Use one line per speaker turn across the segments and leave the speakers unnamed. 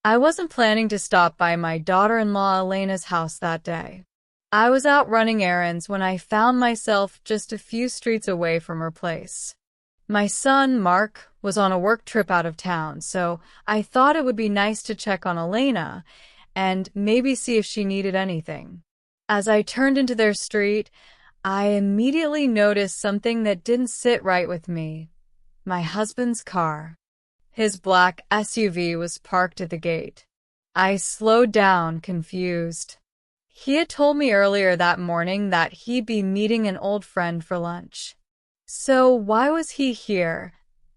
I wasn't planning to stop by my daughter-in-law Elena's house that day. I was out running errands when I found myself just a few streets away from her place. My son, Mark, was on a work trip out of town, so I thought it would be nice to check on Elena and maybe see if she needed anything. As I turned into their street, I immediately noticed something that didn't sit right with me. My husband's car. His black SUV was parked at the gate. I slowed down, confused. He had told me earlier that morning that he'd be meeting an old friend for lunch. So why was he here,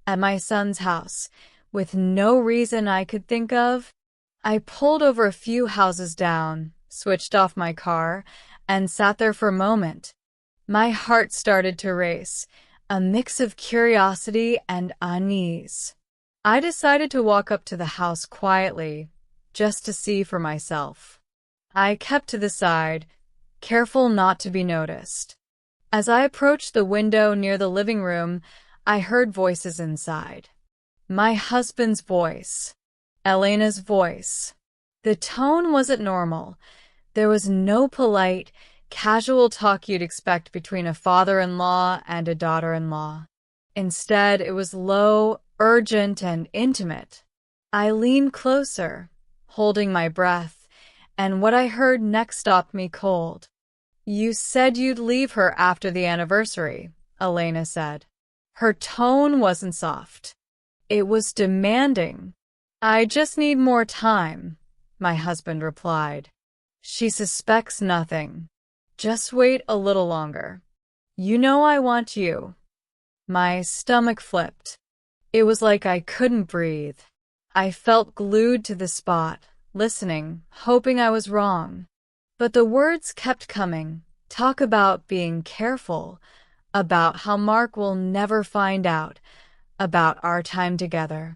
at my son's house, with no reason I could think of? I pulled over a few houses down, switched off my car, and sat there for a moment. My heart started to race, a mix of curiosity and unease. I decided to walk up to the house quietly, just to see for myself. I kept to the side, careful not to be noticed. As I approached the window near the living room, I heard voices inside. My husband's voice. Elena's voice. The tone wasn't normal. There was no polite, casual talk you'd expect between a father-in-law and a daughter-in-law. Instead, it was low, urgent, and intimate. I leaned closer, holding my breath, and what I heard next stopped me cold. "You said you'd leave her after the anniversary," Elena said. Her tone wasn't soft. It was demanding. "I just need more time," my husband replied. "She suspects nothing. Just wait a little longer. You know I want you." My stomach flipped. It was like I couldn't breathe. I felt glued to the spot, listening, hoping I was wrong. But the words kept coming. Talk about being careful, about how Mark will never find out, about our time together.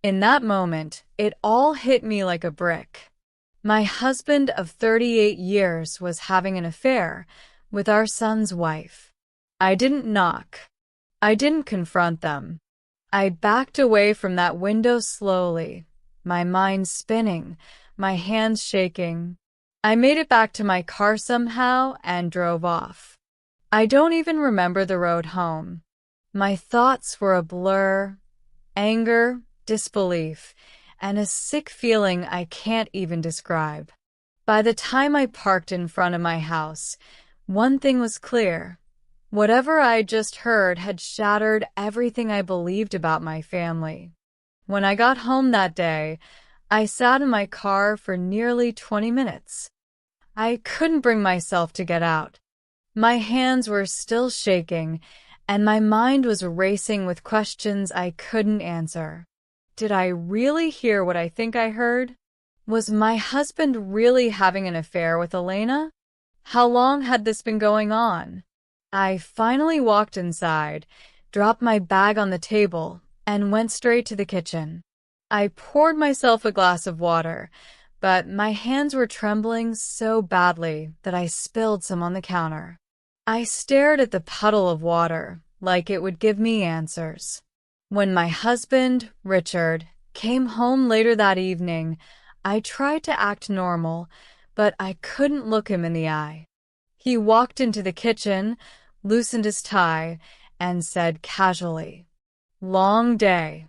In that moment, it all hit me like a brick. My husband of 38 years was having an affair with our son's wife. I didn't knock. I didn't confront them. I backed away from that window slowly, my mind spinning, my hands shaking. I made it back to my car somehow and drove off. I don't even remember the road home. My thoughts were a blur, anger, disbelief, and a sick feeling I can't even describe. By the time I parked in front of my house, one thing was clear. Whatever I just heard had shattered everything I believed about my family. When I got home that day, I sat in my car for nearly 20 minutes. I couldn't bring myself to get out. My hands were still shaking, and my mind was racing with questions I couldn't answer. Did I really hear what I think I heard? Was my husband really having an affair with Elena? How long had this been going on? I finally walked inside, dropped my bag on the table, and went straight to the kitchen. I poured myself a glass of water, but my hands were trembling so badly that I spilled some on the counter. I stared at the puddle of water, like it would give me answers. When my husband, Richard, came home later that evening, I tried to act normal, but I couldn't look him in the eye. He walked into the kitchen, loosened his tie, and said casually, "Long day.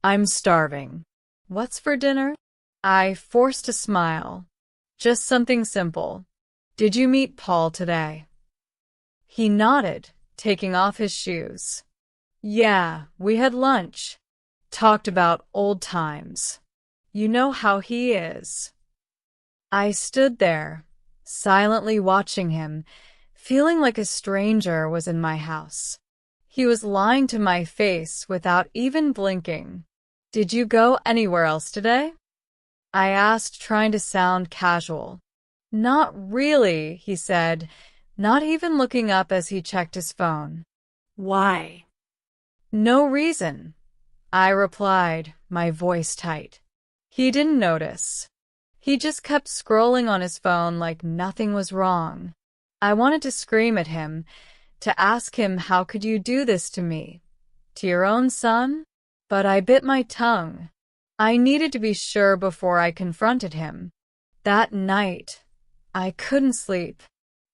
I'm starving. What's for dinner?" I forced a smile. "Just something simple. Did you meet Paul today?" He nodded, taking off his shoes. "Yeah, we had lunch. Talked about old times. You know how he is." I stood there, silently watching him, feeling like a stranger was in my house. He was lying to my face without even blinking. "Did you go anywhere else today?" I asked, trying to sound casual. "Not really," he said, not even looking up as he checked his phone. "Why?" "No reason," I replied, my voice tight. He didn't notice. He just kept scrolling on his phone like nothing was wrong. I wanted to scream at him, to ask him, "How could you do this to me? To your own son?" But I bit my tongue. I needed to be sure before I confronted him. That night, I couldn't sleep.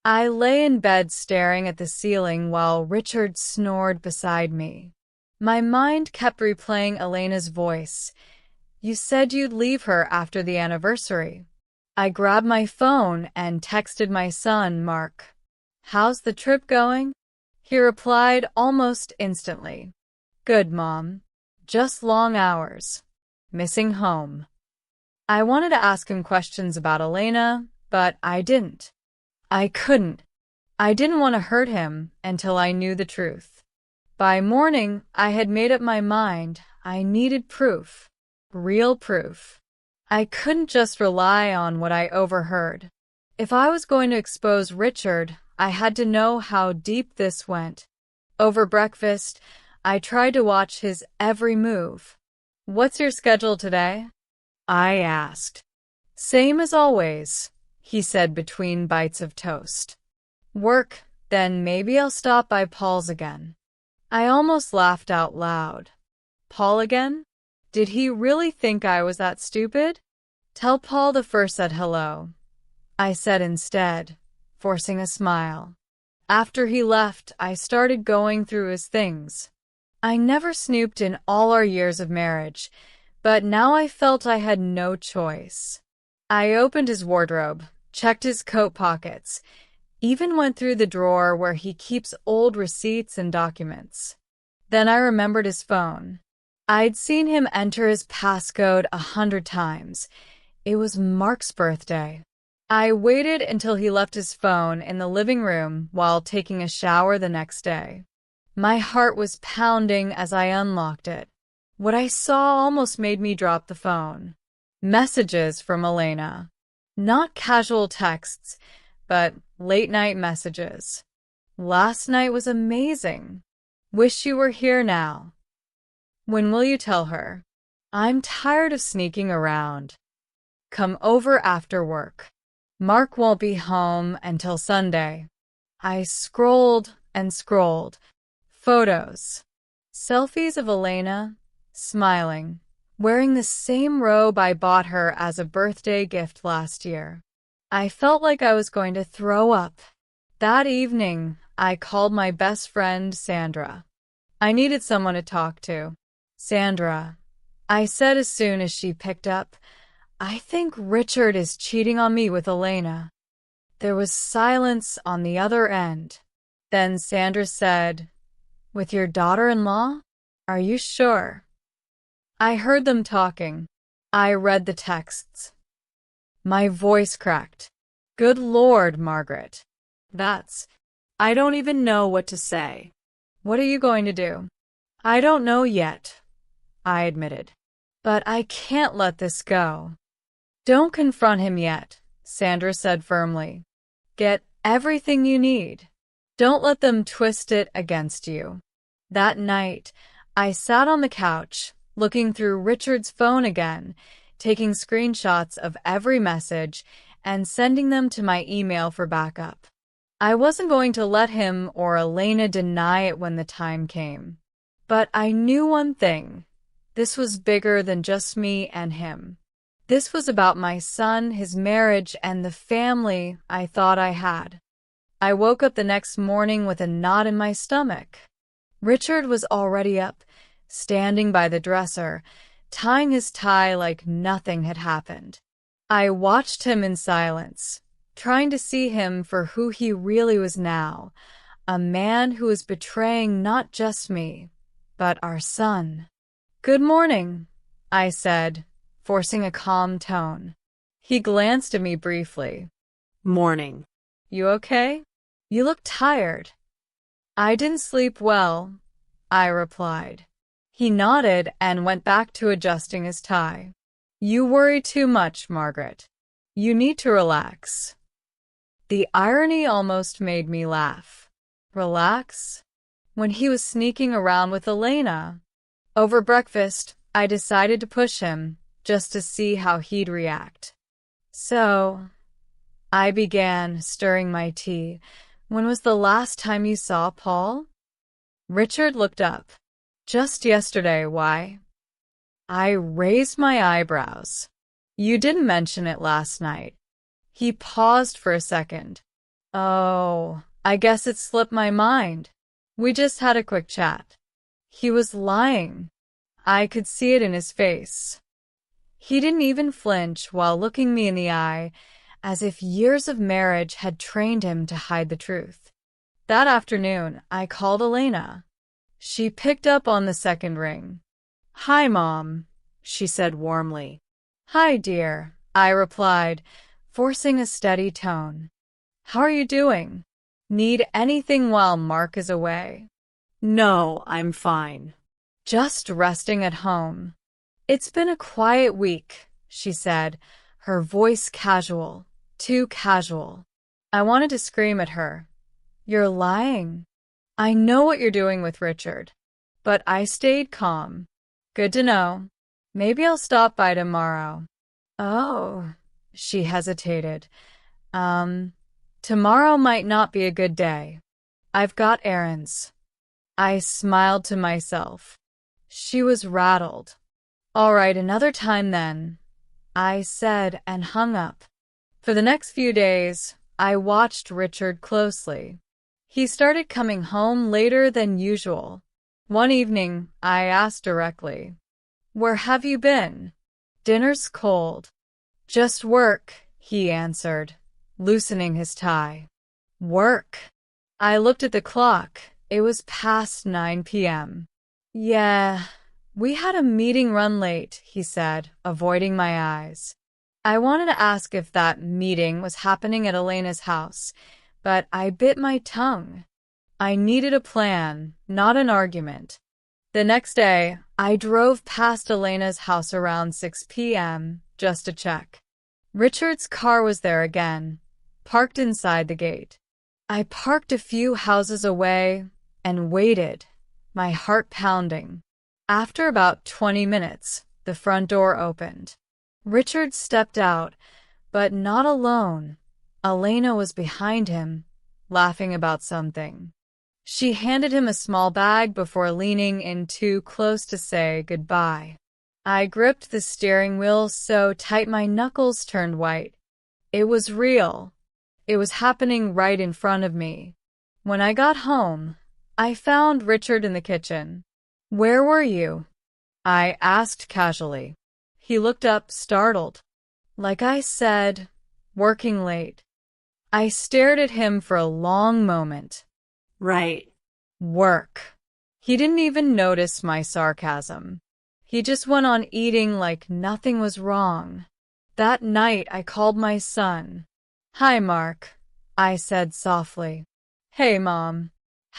I lay in bed staring at the ceiling while Richard snored beside me. My mind kept replaying Elena's voice. You said you'd leave her after the anniversary. I grabbed my phone and texted my son, Mark. How's the trip going? He replied almost instantly. Good, Mom. Just long hours. Missing home. I wanted to ask him questions about Elena, but I didn't. I couldn't. I didn't want to hurt him until I knew the truth. By morning, I had made up my mind. I needed proof. Real proof. I couldn't just rely on what I overheard. If I was going to expose Richard, I had to know how deep this went. Over breakfast, I tried to watch his every move. What's your schedule today? I asked. Same as always, he said between bites of toast. Work, then maybe I'll stop by Paul's again. I almost laughed out loud. Paul again? Did he really think I was that stupid? Tell Paul the first said hello, I said instead, forcing a smile. After he left, I started going through his things. I never snooped in all our years of marriage, but now I felt I had no choice. I opened his wardrobe, checked his coat pockets, even went through the drawer where he keeps old receipts and documents. Then I remembered his phone. I'd seen him enter his passcode 100 times. It was Mark's birthday. I waited until he left his phone in the living room while taking a shower the next day. My heart was pounding as I unlocked it. What I saw almost made me drop the phone. Messages from Elena. Not casual texts, but late-night messages. Last night was amazing. Wish you were here now. When will you tell her? I'm tired of sneaking around. Come over after work. Mark won't be home until Sunday. I scrolled and scrolled. Photos. Selfies of Elena, smiling, wearing the same robe I bought her as a birthday gift last year. I felt like I was going to throw up. That evening, I called my best friend, Sandra. I needed someone to talk to. Sandra, I said as soon as she picked up, I think Richard is cheating on me with Elena. There was silence on the other end. Then Sandra said, with your daughter-in-law? Are you sure? I heard them talking. I read the texts. My voice cracked. Good Lord, Margaret. I don't even know what to say. What are you going to do? I don't know yet, I admitted. But I can't let this go. Don't confront him yet, Sandra said firmly. Get everything you need. Don't let them twist it against you. That night, I sat on the couch, looking through Richard's phone again, taking screenshots of every message and sending them to my email for backup. I wasn't going to let him or Elena deny it when the time came. But I knew one thing. This was bigger than just me and him. This was about my son, his marriage, and the family I thought I had. I woke up the next morning with a knot in my stomach. Richard was already up, standing by the dresser, tying his tie like nothing had happened. I watched him in silence, trying to see him for who he really was now, a man who was betraying not just me, but our son. Good morning, I said, forcing a calm tone. He glanced at me briefly.
Morning.
You okay? You look tired. I didn't sleep well, I replied. He nodded and went back to adjusting his tie. You worry too much, Margaret. You need to relax. The irony almost made me laugh. Relax? When he was sneaking around with Elena. Over breakfast, I decided to push him, just to see how he'd react. So, I began, stirring my tea. When was the last time you saw Paul? Richard looked up. Just yesterday, why? I raised my eyebrows. You didn't mention it last night. He paused for a second. Oh, I guess it slipped my mind. We just had a quick chat. He was lying. I could see it in his face. He didn't even flinch while looking me in the eye, as if years of marriage had trained him to hide the truth. That afternoon, I called Elena. She picked up on the second ring. "Hi, Mom," she said warmly. "Hi, dear," I replied, forcing a steady tone. "How are you doing? Need anything while Mark is away?" "No, I'm fine. Just resting at home." "It's been a quiet week," she said, her voice casual, too casual. I wanted to scream at her. "You're lying. I know what you're doing with Richard." But I stayed calm. "Good to know. Maybe I'll stop by tomorrow." "Oh," she hesitated. Tomorrow might not be a good day. I've got errands." I smiled to myself. She was rattled. "All right, another time then," I said and hung up. For the next few days, I watched Richard closely. He started coming home later than usual. One evening, I asked directly, "Where have you been?" "Dinner's cold." "Just work," he answered, loosening his tie. "Work?" I looked at the clock. It was past 9 p.m. "Yeah, we had a meeting run late," he said, avoiding my eyes. I wanted to ask if that meeting was happening at Elena's house, but I bit my tongue. I needed a plan, not an argument. The next day, I drove past Elena's house around 6 p.m. just to check. Richard's car was there again, parked inside the gate. I parked a few houses away and waited, my heart pounding. After about 20 minutes, the front door opened. Richard stepped out, but not alone. Elena was behind him, laughing about something. She handed him a small bag before leaning in too close to say goodbye. I gripped the steering wheel so tight my knuckles turned white. It was real. It was happening right in front of me. When I got home, I found Richard in the kitchen. "Where were you?" I asked casually. He looked up, startled. "Like I said, working late." I stared at him for a long moment. "Right. Work." He didn't even notice my sarcasm. He just went on eating like nothing was wrong. That night, I called my son. "Hi, Mark," I said softly. "Hey, Mom.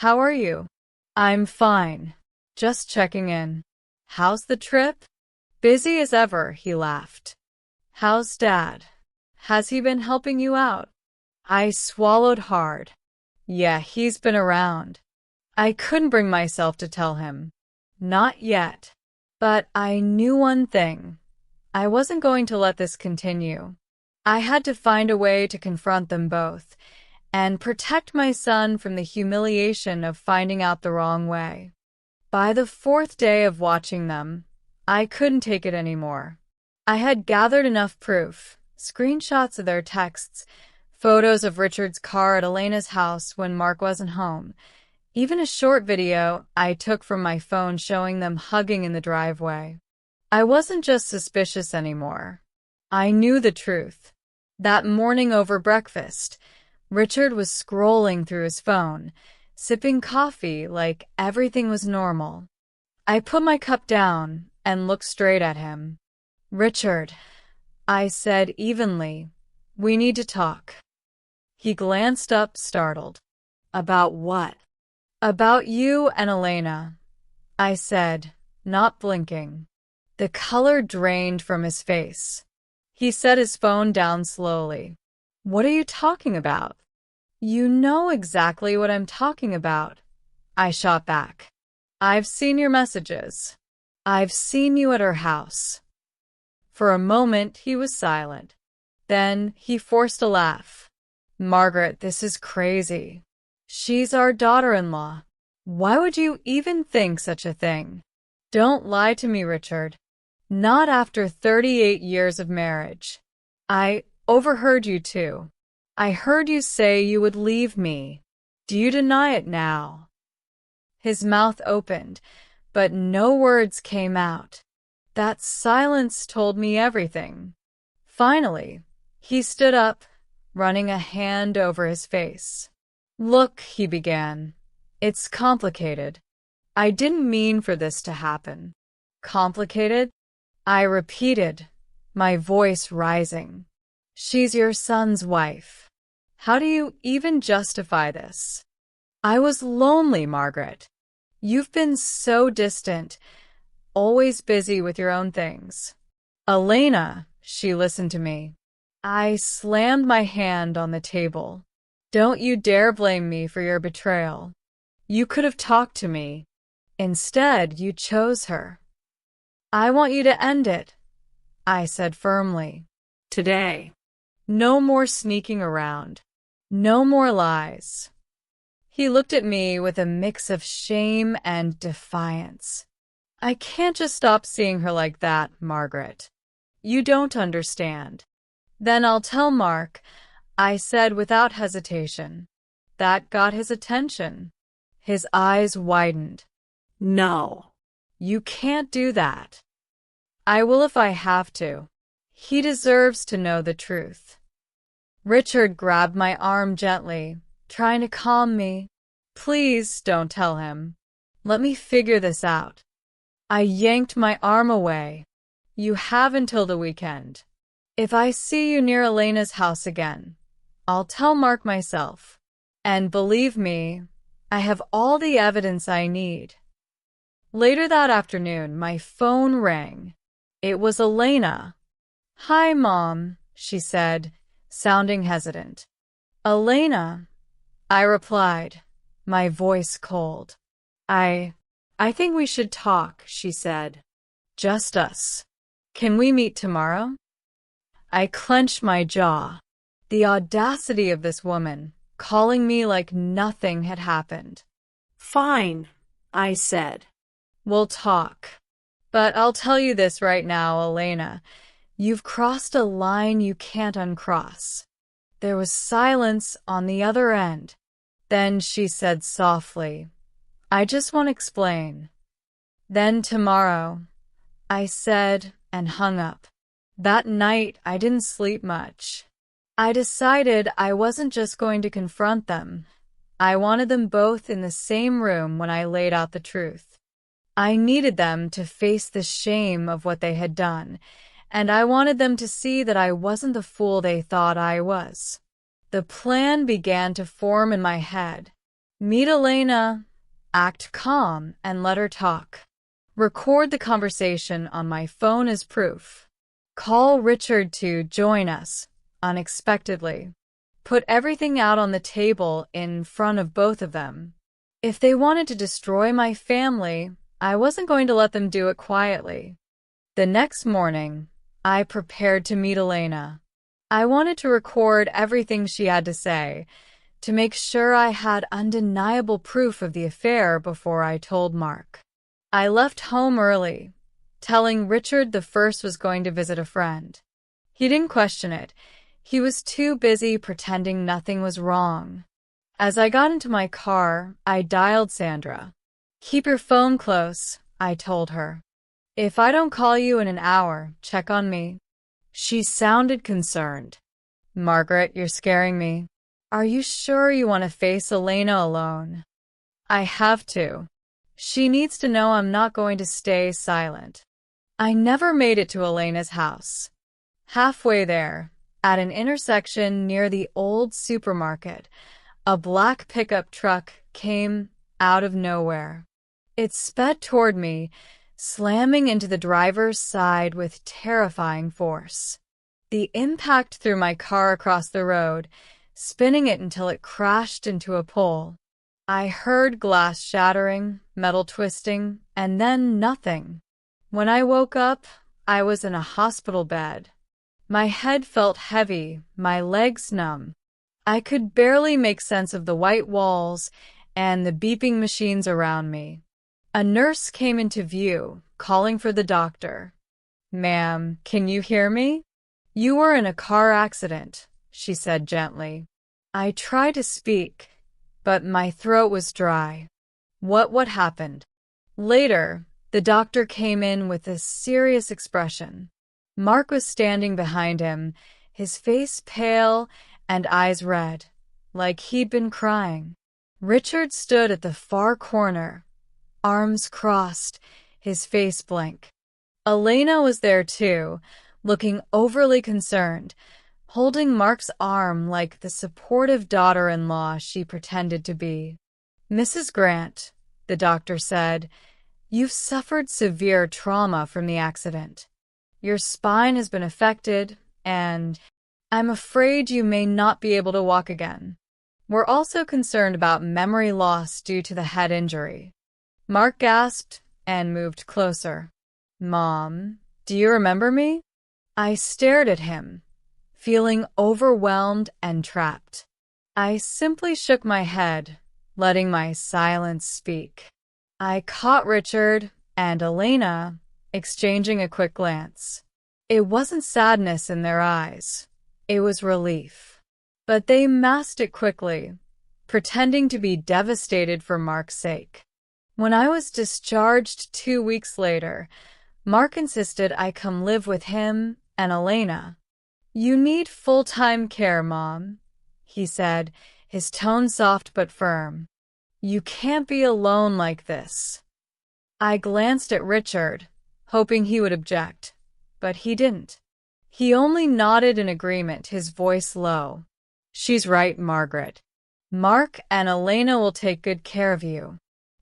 How are you?" "I'm fine. Just checking in." "How's the trip?" "Busy as ever," he laughed. "How's Dad? Has he been helping you out?" I swallowed hard. "Yeah, he's been around." I couldn't bring myself to tell him. Not yet. But I knew one thing. I wasn't going to let this continue. I had to find a way to confront them both and protect my son from the humiliation of finding out the wrong way. By the fourth day of watching them, I couldn't take it anymore. I had gathered enough proof, screenshots of their texts, photos of Richard's car at Elena's house when Mark wasn't home, even a short video I took from my phone showing them hugging in the driveway. I wasn't just suspicious anymore. I knew the truth. That morning over breakfast, Richard was scrolling through his phone, sipping coffee like everything was normal. I put my cup down and looked straight at him. "Richard," I said evenly, "we need to talk." He glanced up, startled. "About what?" "About you and Elena," I said, not blinking. The color drained from his face. He set his phone down slowly. "What are you talking about?" "You know exactly what I'm talking about," I shot back. "I've seen your messages. I've seen you at her house." For a moment, he was silent. Then he forced a laugh. "Margaret, this is crazy. She's our daughter-in-law. Why would you even think such a thing?" "Don't lie to me, Richard." Not after 38 years of marriage. I overheard you too. I heard you say you would leave me. Do you deny it now?" His mouth opened, but no words came out. That silence told me everything. Finally, he stood up, running a hand over his face. "Look," he began, "it's complicated. I didn't mean for this to happen." "Complicated?" I repeated, my voice rising. "She's your son's wife. How do you even justify this?" "I was lonely, Margaret. You've been so distant, always busy with your own things." "Elena," she listened to me. I slammed my hand on the table. "Don't you dare blame me for your betrayal. You could have talked to me. Instead, you chose her." "I want you to end it," I said firmly. "Today. No more sneaking around. No more lies." He looked at me with a mix of shame and defiance. "I can't just stop seeing her like that, Margaret. You don't understand." "Then I'll tell Mark," I said without hesitation. That got his attention. His eyes widened. "No, you can't do that." "I will if I have to. He deserves to know the truth." Richard grabbed my arm gently, trying to calm me. "Please don't tell him. Let me figure this out." I yanked my arm away. "You have until the weekend. If I see you near Elena's house again, I'll tell Mark myself. And believe me, I have all the evidence I need." Later that afternoon, my phone rang. It was Elena. "Hi, Mom," she said, sounding hesitant. "Elena," I replied, my voice cold. I think we should talk," she said. "Just us. Can we meet tomorrow?" I clenched my jaw. The audacity of this woman, calling me like nothing had happened. "Fine," I said. "We'll talk. But I'll tell you this right now, Elena. You've crossed a line you can't uncross." There was silence on the other end. Then she said softly, "I just want to explain." "Then tomorrow," I said and hung up. That night, I didn't sleep much. I decided I wasn't just going to confront them. I wanted them both in the same room when I laid out the truth. I needed them to face the shame of what they had done, and I wanted them to see that I wasn't the fool they thought I was. The plan began to form in my head. Meet Elena, act calm, and let her talk. Record the conversation on my phone as proof. Call Richard to join us, unexpectedly. Put everything out on the table in front of both of them. If they wanted to destroy my family, I wasn't going to let them do it quietly. The next morning, I prepared to meet Elena. I wanted to record everything she had to say, to make sure I had undeniable proof of the affair before I told Mark. I left home early, telling Richard the first was going to visit a friend. He didn't question it. He was too busy pretending nothing was wrong. As I got into my car, I dialed Sandra. "Keep your phone close," I told her. "If I don't call you in an hour, check on me." She sounded concerned. "Margaret, you're scaring me. Are you sure you want to face Elena alone?" "I have to. She needs to know I'm not going to stay silent." I never made it to Elena's house. Halfway there, at an intersection near the old supermarket, a black pickup truck came out of nowhere. It sped toward me, slamming into the driver's side with terrifying force. The impact threw my car across the road, spinning it until it crashed into a pole. I heard glass shattering, metal twisting, and then nothing. When I woke up, I was in a hospital bed. My head felt heavy, my legs numb. I could barely make sense of the white walls and the beeping machines around me. A nurse came into view, calling for the doctor. "Ma'am, can you hear me? You were in a car accident," she said gently. I tried to speak, but my throat was dry. What happened? Later, the doctor came in with a serious expression. Mark was standing behind him, his face pale and eyes red, like he'd been crying. Richard stood at the far corner, arms crossed, his face blank. Elena was there too, looking overly concerned, holding Mark's arm like the supportive daughter-in-law she pretended to be. "Mrs. Grant," the doctor said, "you've suffered severe trauma from the accident. Your spine has been affected, and I'm afraid you may not be able to walk again. We're also concerned about memory loss due to the head injury." Mark gasped and moved closer. "Mom, do you remember me?" I stared at him, feeling overwhelmed and trapped. I simply shook my head, letting my silence speak. I caught Richard and Elena exchanging a quick glance. It wasn't sadness in their eyes. It was relief. But they masked it quickly, pretending to be devastated for Mark's sake. When I was discharged 2 weeks later, Mark insisted I come live with him and Elena. "You need full-time care, Mom," he said, his tone soft but firm. "You can't be alone like this." I glanced at Richard, hoping he would object, but he didn't. He only nodded in agreement, his voice low. "She's right, Margaret. Mark and Elena will take good care of you."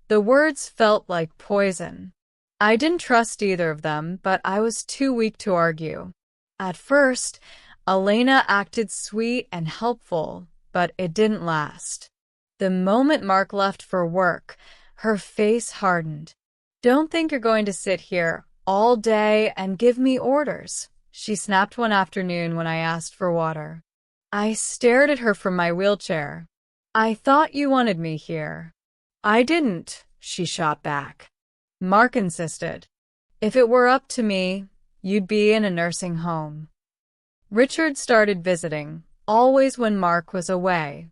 The words felt like poison. I didn't trust either of them, but I was too weak to argue. At first, Elena acted sweet and helpful, but it didn't last. The moment Mark left for work, her face hardened. "Don't think you're going to sit here all day and give me orders," she snapped one afternoon when I asked for water. I stared at her from my wheelchair. "I thought you wanted me here." "I didn't," she shot back. Mark insisted. "If it were up to me, you'd be in a nursing home." Richard started visiting, always when Mark was away.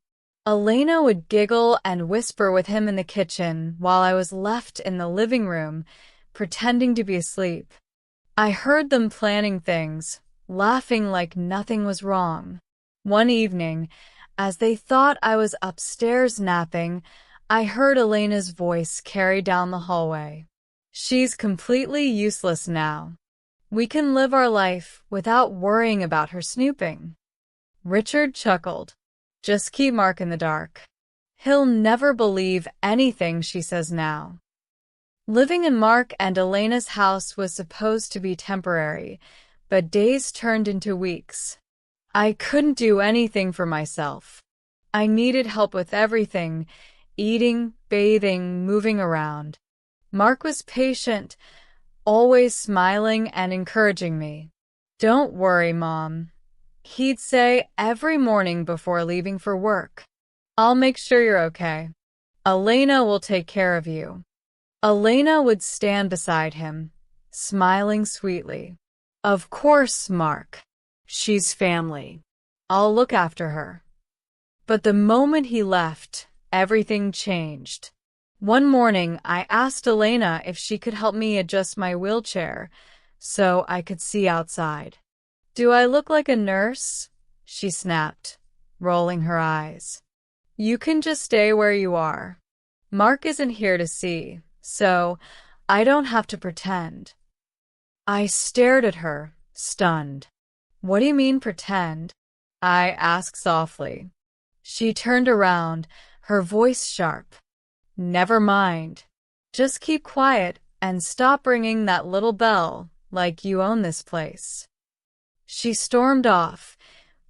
Elena would giggle and whisper with him in the kitchen while I was left in the living room, pretending to be asleep. I heard them planning things, laughing like nothing was wrong. One evening, as they thought I was upstairs napping, I heard Elena's voice carry down the hallway. "She's completely useless now. We can live our life without worrying about her snooping." Richard chuckled. "Just keep Mark in the dark. He'll never believe anything she says now." Living in Mark and Elena's house was supposed to be temporary, but days turned into weeks. I couldn't do anything for myself. I needed help with everything: eating, bathing, moving around. Mark was patient, always smiling and encouraging me. "Don't worry, Mom," he'd say every morning before leaving for work. "I'll make sure you're okay. Elena will take care of you." Elena would stand beside him, smiling sweetly. "Of course, Mark. She's family. I'll look after her." But the moment he left, everything changed. One morning, I asked Elena if she could help me adjust my wheelchair so I could see outside. "Do I look like a nurse?" she snapped, rolling her eyes. "You can just stay where you are. Mark isn't here to see, so I don't have to pretend." I stared at her, stunned. "What do you mean, pretend?" I asked softly. She turned around, her voice sharp. "Never mind. Just keep quiet and stop ringing that little bell like you own this place." She stormed off,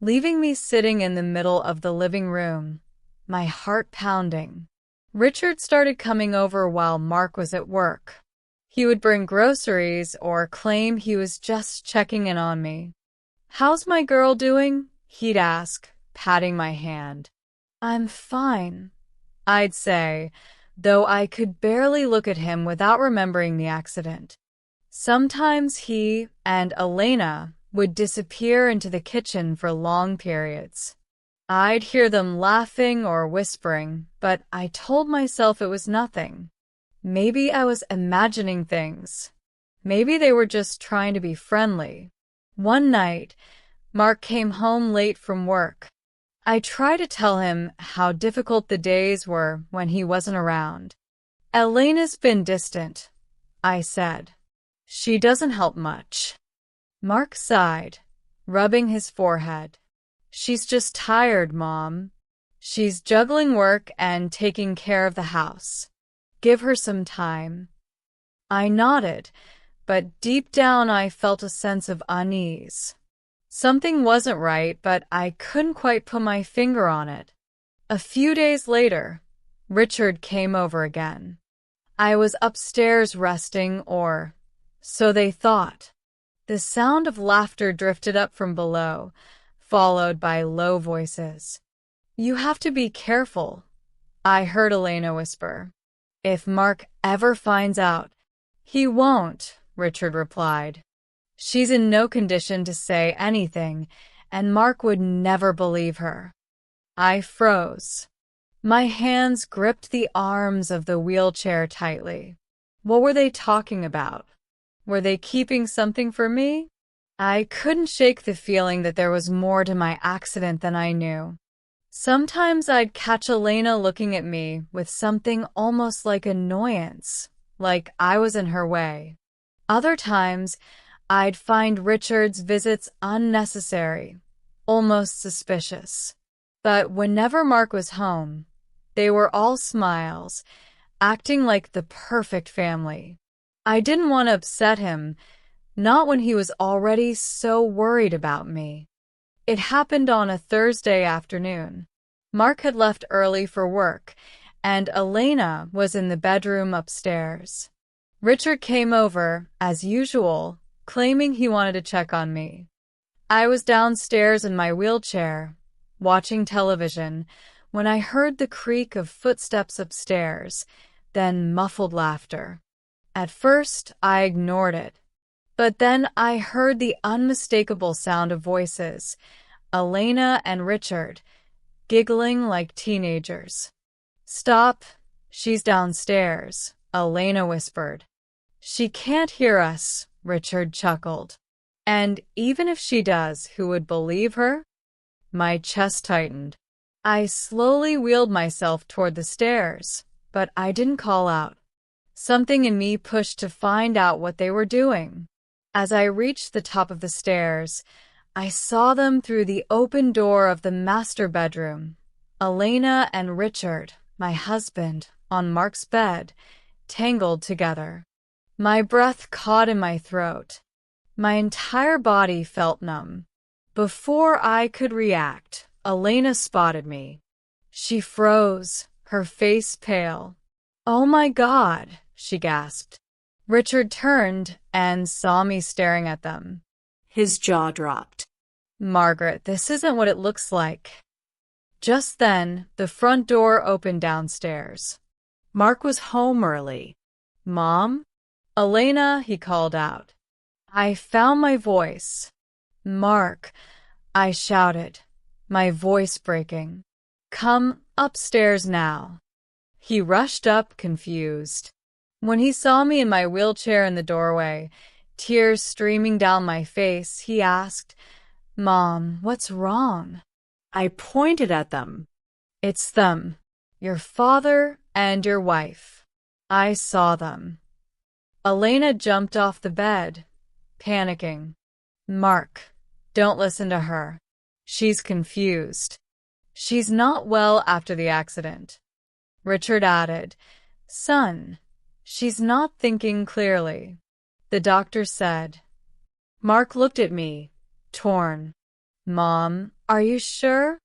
leaving me sitting in the middle of the living room, my heart pounding. Richard started coming over while Mark was at work. He would bring groceries or claim he was just checking in on me. "How's my girl doing?" he'd ask, patting my hand. "I'm fine," I'd say, though I could barely look at him without remembering the accident. Sometimes he and Elena would disappear into the kitchen for long periods. I'd hear them laughing or whispering, but I told myself it was nothing. Maybe I was imagining things. Maybe they were just trying to be friendly. One night, Mark came home late from work. I tried to tell him how difficult the days were when he wasn't around. Elena's been distant, I said. She doesn't help much. Mark sighed, rubbing his forehead. She's just tired, Mom. She's juggling work and taking care of the house. Give her some time. I nodded, but deep down I felt a sense of unease. Something wasn't right, but I couldn't quite put my finger on it. A few days later, Richard came over again. I was upstairs resting, or so they thought. The sound of laughter drifted up from below, followed by low voices. You have to be careful, I heard Elena whisper. If Mark ever finds out. He won't, Richard replied. She's in no condition to say anything, and Mark would never believe her. I froze. My hands gripped the arms of the wheelchair tightly. What were they talking about? Were they keeping something for me? I couldn't shake the feeling that there was more to my accident than I knew. Sometimes I'd catch Elena looking at me with something almost like annoyance, like I was in her way. Other times, I'd find Richard's visits unnecessary, almost suspicious. But whenever Mark was home, they were all smiles, acting like the perfect family. I didn't want to upset him, not when he was already so worried about me. It happened on a Thursday afternoon. Mark had left early for work, and Elena was in the bedroom upstairs. Richard came over, as usual, claiming he wanted to check on me. I was downstairs in my wheelchair, watching television, when I heard the creak of footsteps upstairs, then muffled laughter. At first, I ignored it. But then I heard the unmistakable sound of voices, Elena and Richard, giggling like teenagers. Stop, she's downstairs, Elena whispered. She can't hear us, Richard chuckled. And even if she does, who would believe her? My chest tightened. I slowly wheeled myself toward the stairs, but I didn't call out. Something in me pushed to find out what they were doing. As I reached the top of the stairs, I saw them through the open door of the master bedroom. Elena and Richard, my husband, on Mark's bed, tangled together. My breath caught in my throat. My entire body felt numb. Before I could react, Elena spotted me. She froze, her face pale. Oh my God, she gasped. Richard turned and saw me staring at them.
His jaw dropped.
Margaret, this isn't what it looks like. Just then, the front door opened downstairs.
Mark was home early.
Mom? Elena, he called out. I found my voice. Mark, I shouted, my voice breaking. Come upstairs now. He rushed up, confused. When he saw me in my wheelchair in the doorway, tears streaming down my face, he asked, Mom, what's wrong?
I pointed at them.
It's them, your father and your wife. I saw them. Elena jumped off the bed, panicking. Mark, don't listen to her. She's confused. She's not well after the accident. Richard added, Son, she's not thinking clearly. The doctor said. Mark looked at me, torn. Mom, are you sure?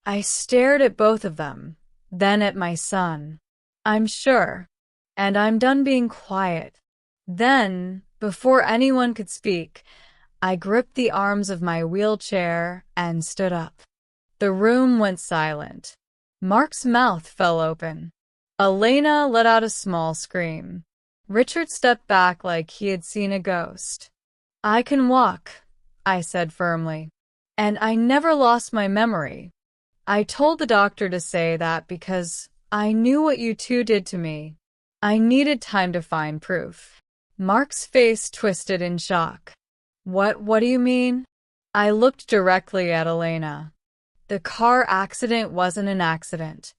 I stared at both of them, then at my son. I'm sure. And I'm done being quiet. Then, before anyone could speak, I gripped the arms of my wheelchair and stood up. The room went silent. Mark's mouth fell open. Elena let out a small scream. Richard stepped back like he had seen a ghost. I can walk, I said firmly. And I never lost my memory. I told the doctor to say that because I knew what you two did to me. I needed time to find proof. Mark's face twisted in shock. What do you mean? I looked directly at Elena. The car accident wasn't an accident.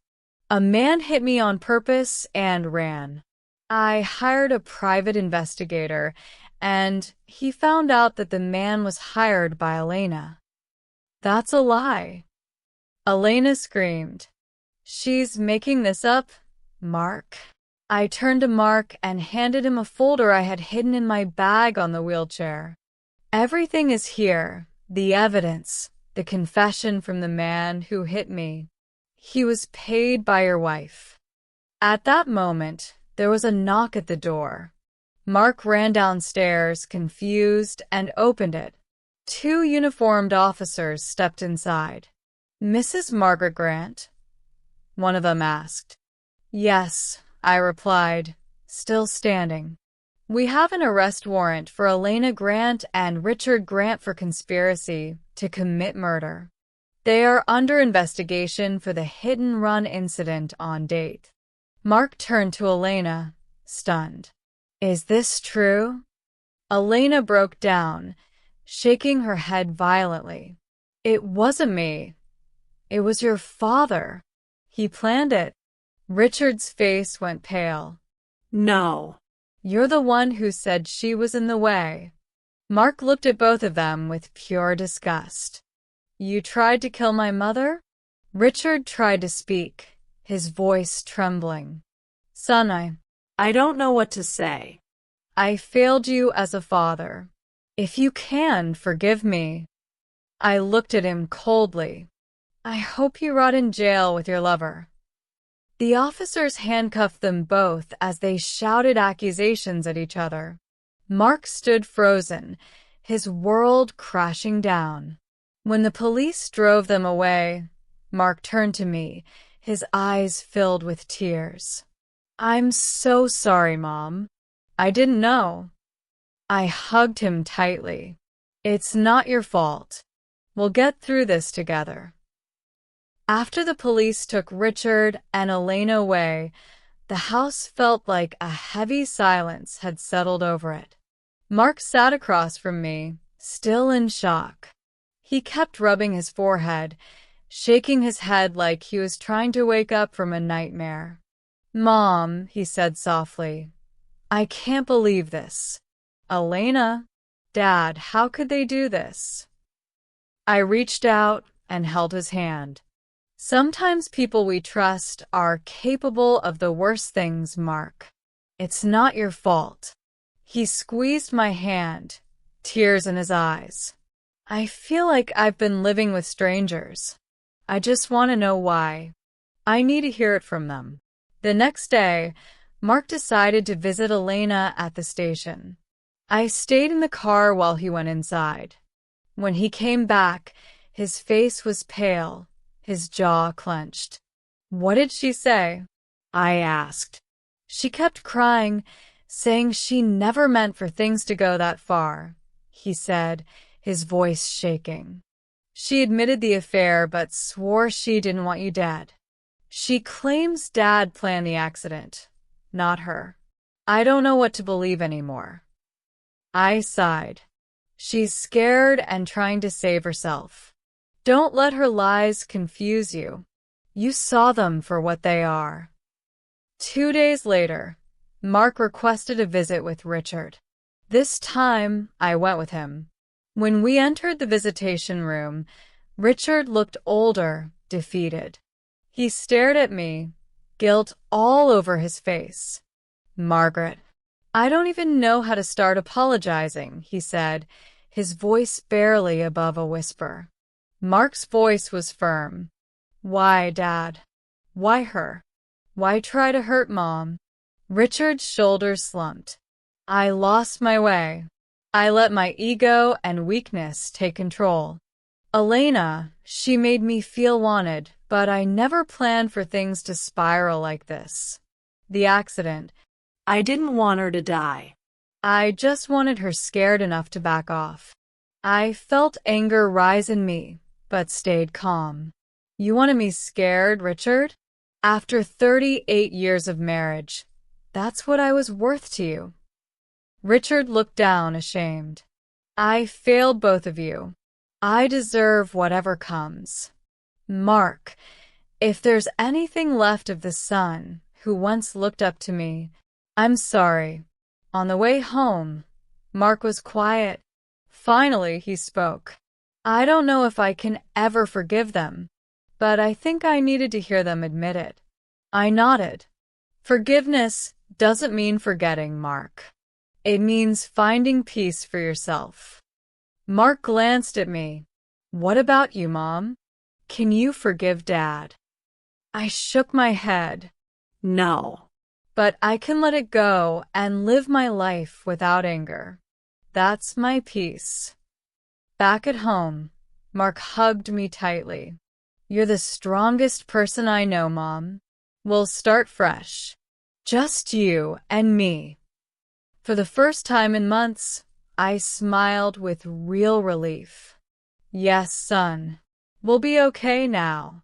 A man hit me on purpose and ran. I hired a private investigator, and he found out that the man was hired by Elena. That's a lie. Elena screamed. She's making this up, Mark. I turned to Mark and handed him a folder I had hidden in my bag on the wheelchair. Everything is here, the evidence, the confession from the man who hit me. He was paid by your wife. At that moment, there was a knock at the door. Mark ran downstairs, confused, and opened it. 2 uniformed officers stepped inside. Mrs. Margaret Grant? One of them asked. Yes, I replied, still standing. We have an arrest warrant for Elena Grant and Richard Grant for conspiracy to commit murder. They are under investigation for the hit-and-run incident on date. Mark turned to Elena, stunned. Is this true? Elena broke down, shaking her head violently. It wasn't me. It was your father. He planned it. Richard's face went pale.
No.
You're the one who said she was in the way. Mark looked at both of them with pure disgust. You tried to kill my mother? Richard tried to speak, his voice trembling. Son,
I don't know what to say.
I failed you as a father. If you can, forgive me. I looked at him coldly. I hope you rot in jail with your lover. The officers handcuffed them both as they shouted accusations at each other. Mark stood frozen, his world crashing down. When the police drove them away, Mark turned to me, his eyes filled with tears. I'm so sorry, Mom. I didn't know. I hugged him tightly. It's not your fault. We'll get through this together. After the police took Richard and Elena away, the house felt like a heavy silence had settled over it. Mark sat across from me, still in shock. He kept rubbing his forehead, shaking his head like he was trying to wake up from a nightmare. Mom, he said softly, I can't believe this. Elena, Dad, how could they do this? I reached out and held his hand. Sometimes people we trust are capable of the worst things, Mark. It's not your fault. He squeezed my hand, tears in his eyes. I feel like I've been living with strangers. I just want to know why. I need to hear it from them. The next day, Mark decided to visit Elena at the station. I stayed in the car while he went inside. When he came back, his face was pale, his jaw clenched. What did she say? I asked. She kept crying, saying she never meant for things to go that far, he said, his voice shaking. She admitted the affair but swore she didn't want you dead. She claims Dad planned the accident, not her. I don't know what to believe anymore. I sighed. She's scared and trying to save herself. Don't let her lies confuse you. You saw them for what they are. 2 days later, Mark requested a visit with Richard. This time, I went with him. When we entered the visitation room, Richard looked older, defeated. He stared at me, guilt all over his face. Margaret, I don't even know how to start apologizing, he said, his voice barely above a whisper. Mark's voice was firm. Why, Dad? Why her? Why try to hurt Mom? Richard's shoulders slumped. I lost my way. I let my ego and weakness take control. Elena, she made me feel wanted, but I never planned for things to spiral like this. The accident,
I didn't want her to die.
I just wanted her scared enough to back off. I felt anger rise in me, but stayed calm. You wanted me scared, Richard? After 38 years of marriage, that's what I was worth to you. Richard looked down, ashamed. I failed both of you. I deserve whatever comes. Mark, if there's anything left of the son who once looked up to me, I'm sorry. On the way home, Mark was quiet. Finally, he spoke. I don't know if I can ever forgive them, but I think I needed to hear them admit it. I nodded. Forgiveness doesn't mean forgetting, Mark. It means finding peace for yourself. Mark glanced at me. What about you, Mom? Can you forgive Dad? I shook my head.
No.
But I can let it go and live my life without anger. That's my peace. Back at home, Mark hugged me tightly. You're the strongest person I know, Mom. We'll start fresh. Just you and me. For the first time in months, I smiled with real relief. Yes, son. We'll be okay now.